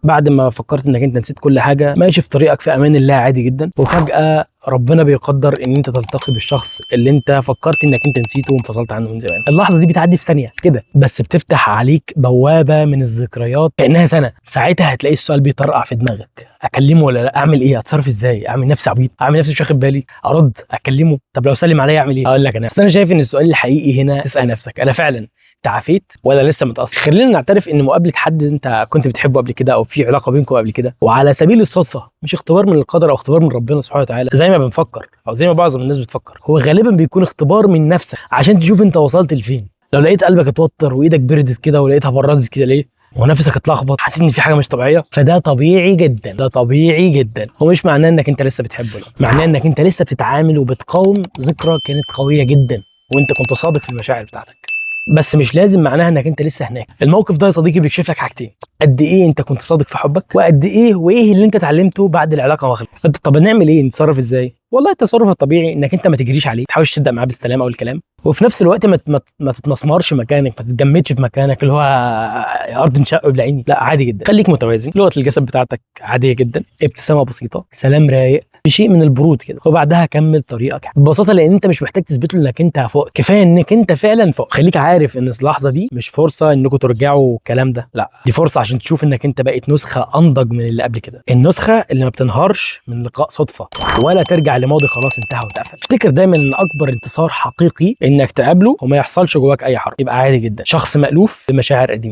بعد ما فكرت انك انت نسيت كل حاجه، ماشي في طريقك في امان الله عادي جدا، وفجاه ربنا بيقدر ان انت تلتقي بالشخص اللي انت فكرت انك انت نسيته وانفصلت عنه من زمان. اللحظه دي بتعدي في ثانيه كده، بس بتفتح عليك بوابه من الذكريات كانها سنه. ساعتها هتلاقي السؤال بيطرقع في دماغك: اكلمه ولا لا؟ اعمل ايه؟ اتصرف ازاي؟ اعمل نفسي عبيط؟ اعمل نفسي مش واخد بالي؟ ارد؟ اكلمه؟ طب لو سلم عليا اعمل ايه؟ اقول لك انا، بس انا شايف ان السؤال الحقيقي هنا تسال نفسك: انا فعلا تعافيت ولا لسه متاثر؟ خلينا نعترف ان مقابله حد انت كنت بتحبه قبل كده، او في علاقه بينكم قبل كده، وعلى سبيل الصدفه، مش اختبار من القدر او اختبار من ربنا سبحانه وتعالى زي ما بنفكر او زي ما معظم الناس بتفكر، هو غالبا بيكون اختبار من نفسك عشان تشوف انت وصلت لفين. لو لقيت قلبك اتوتر وايدك بردت كده ولقيتها بردت كده ليه، ونفسك اتلخبط، حاسس ان في حاجه مش طبيعيه، فده طبيعي جدا، ده طبيعي جدا. ومش معناه انك انت لسه بتحبه، لا، معناه انك انت لسه بتتعامل وبتقاوم ذكرى كانت قويه جدا وانت كنت صادق في المشاعر بتاعتك. بس مش لازم معناها انك انت لسه هناك. الموقف ده يا صديقي بيكشف لك حاجتين: قد ايه انت كنت صادق في حبك، وقد ايه وايه اللي انت اتعلمته بعد العلاقه ما خلصت. طب نعمل ايه؟ نتصرف ازاي؟ والله التصرف الطبيعي انك انت ما تجريش عليه، تحاولش تبدا معاه بالسلام او الكلام، وفي نفس الوقت ما تتمسمرش مكانك، ما تتجمدش في مكانك اللي هو ارض انشق بلعيني. لا، عادي جدا، خليك متوازن، لغه الجسد بتاعتك عاديه جدا، ابتسامه بسيطه، سلام رايق بشيء من البرود كده، وبعدها كمل طريقك ببساطه، لان انت مش محتاج تثبت له انك انت فوق، كفايه انك انت فعلا فوق. خليك عارف ان اللحظه دي مش فرصه انكم ترجعوا الكلام ده، لا، دي فرصه عشان تشوف انك انت بقيت نسخه انضج من اللي قبل كده، النسخه اللي ما بتنهارش من لقاء صدفه ولا ترجع لماضي خلاص انتهى واتقفل. افتكر دايما ان اكبر انتصار حقيقي انك تقابله وما يحصلش جواك اي حرج، يبقى عادي جدا شخص مألوف بمشاعر قديمه.